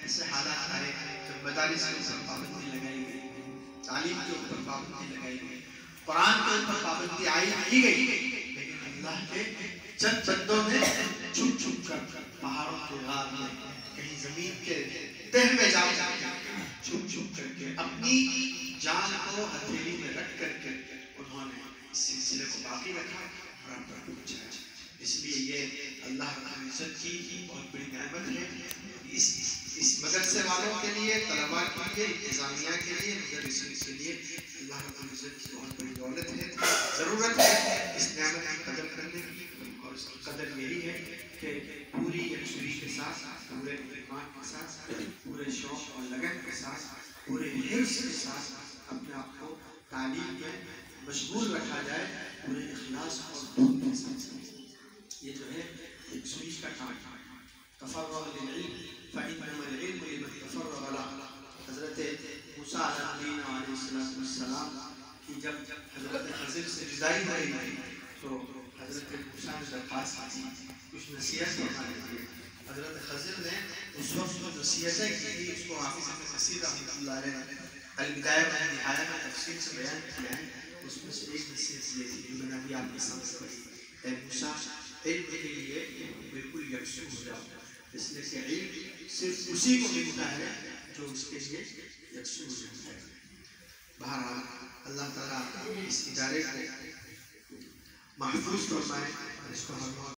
ایسے حالات آئے جب مدارس کے اوپر پابندی لگائی گئی، تعلیم کے اوپر پابندی لگائی گئی، قرآن کے اوپر پابندی عائد کی گئی، لیکن اللہ کے چند بندوں نے چھپ چھپ کر پہاڑوں کے غار میں کہیں زمین کے تہ میں جا کر چھپ چھپ کر کے اپنی جان کو ہتھیلی میں رکھ کر کے انہوں نے اس سلسلے کو باقی رکھا اور اب تک پہنچایا۔ اس لیے یہ اللہ رب العزت کی بہت بڑی نعمت ہے۔ اس مدرسے والوں کے لیے، طلباء کے لیے، انتظامیہ کے لیے، مدرسین کے لیے اللہ رب العزت کی بہت بڑی دولت ہے۔ ضرورت ہے اس نعمت کی قدر کرنے کی، اور اس کی قدر یہی ہے کہ پوری یکسوئی کے ساتھ، پورے ایمان کے ساتھ، پورے شوق اور لگن کے ساتھ، پورے حرص کے ساتھ اپنے آپ کو تعلیم میں مشغول رکھا جائے، پورے اخلاص اور دھوم کے ساتھ۔ یہ جو ہے یکسوئی کا کام ہے۔ تفرغ للعلم فإنما العلم لمن تفرغ له۔ حضرت موسیٰ علیہ السلام کی جب حضرت خضر سے جدائی ہو رہی تھی تو حضرت موسیٰ نے درخواست کی کچھ نصیحت فرمانے کے لیے۔ حضرت خضر نے اس وقت جو نصیحتیں کی تھی اس کو حافظ ابن کثیر رحمۃ اللہ علیہ نے البدایہ و النہایہ میں تفصیل سے بیان کیا ہے۔ اس میں سے ایک نصیحت یہ تھی جو میں نے ابھی آپ کے سامنے پڑھی، اے موسیٰ علم کے لیے بالکل یکسو ہو جاؤ، اس لیے کہ علم صرف اسی کو ملتا ہے جو اس کے لیے یکسو ہو جاتا ہے۔ بہرحال اللہ تعالیٰ اس ادارے کو محفوظ فرمائے، اس کو ہم